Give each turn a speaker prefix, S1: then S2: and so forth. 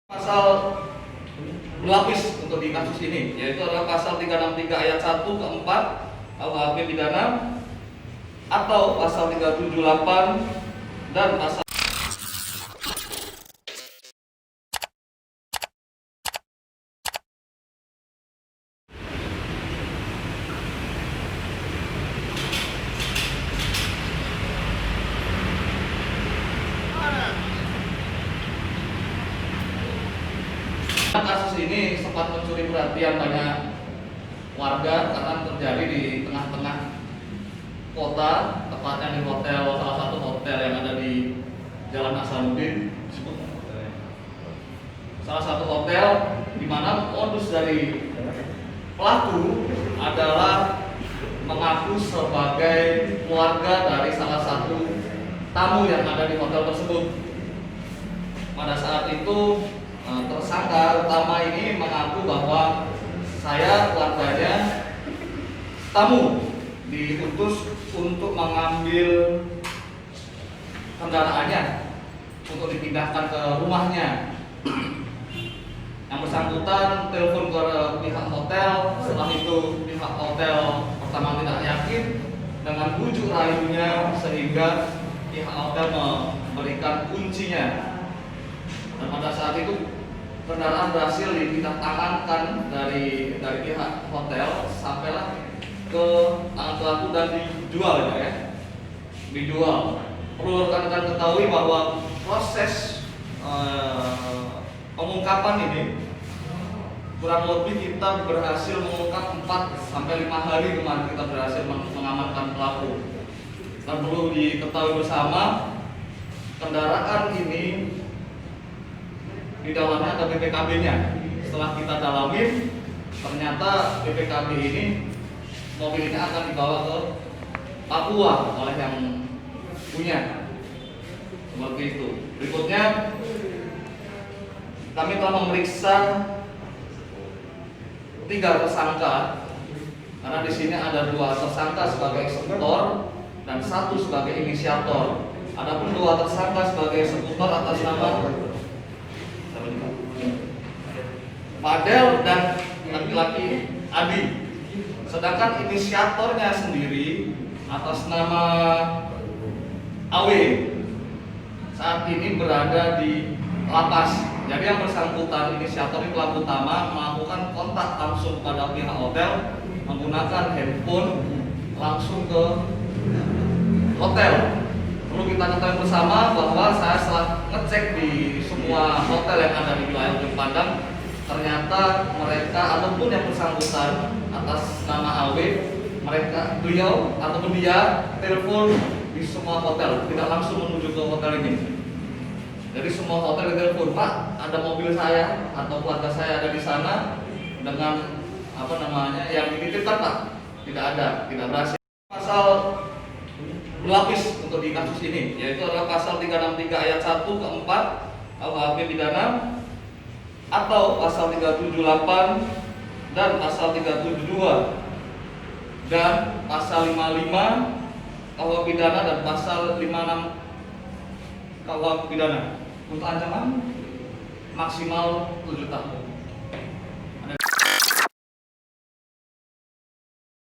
S1: Pasal berlapis untuk di kasus ini, yaitu adalah pasal 363 ayat 1 ke 4 KUHP pidana, atau pasal 378 dan pasal kasus ini sempat mencuri perhatian banyak warga karena terjadi di tengah-tengah kota, tepatnya di salah satu hotel yang ada di Jalan Hasanuddin. Salah satu hotel di mana modus dari pelaku adalah mengaku sebagai keluarga dari salah satu tamu yang ada di hotel tersebut. Pada saat itu tersangka utama ini mengaku bahwa saya keluarganya tamu diutus untuk mengambil kendaraannya untuk dipindahkan ke rumahnya. Yang bersangkutan telepon ke pihak hotel, setelah itu pihak hotel pertama tidak yakin dengan bujuk rayunya sehingga pihak hotel memberikan kuncinya. Dan pada saat itu kendaraan berhasil dipindah tangankan dari pihak hotel sampailah ke tangan pelaku dan dijual ya. Dijual. Perlu rekan-rekan ketahui bahwa proses pengungkapan ini kurang lebih kita berhasil mengungkap 4 sampai 5 hari kemarin kita berhasil mengamankan pelaku. Dan perlu diketahui bersama, kendaraan ini di dalamnya ada BPKB-nya. Setelah kita dalamin, ternyata BPKB ini mobil ini akan dibawa ke Papua oleh yang punya. Seperti itu. Berikutnya, kami telah memeriksa 3 tersangka karena di sini ada 2 tersangka sebagai eksekutor dan 1 sebagai inisiator. Adapun 2 tersangka sebagai eksekutor atas nama Fadel dan laki-laki Adi. Sedangkan inisiatornya sendiri atas nama AW saat ini berada di lapas. Jadi yang bersangkutan inisiator ini pelaku utama melakukan kontak langsung pada pihak hotel menggunakan handphone langsung ke hotel. Perlu kita ketahui bersama bahwa saya setelah ngecek di semua hotel yang ada di wilayah Ujung Pandang, ternyata mereka ataupun yang bersangkutan atas nama AW, beliau ataupun dia telepon di semua hotel, tidak langsung menuju ke hotel ini. Jadi semua hotel ditelepon, Pak, ada mobil saya atau keluarga saya ada di sana dengan yang dititipkan, Pak. Tidak ada, tidak berhasil. Pasal berlapis untuk di kasus ini, yaitu adalah pasal 363 ayat 1 ke 4 KUHP pidana, atau pasal 378 dan pasal 372 dan pasal 55 KUHP pidana dan pasal 56 KUHP pidana untuk ancaman maksimal 7 tahun.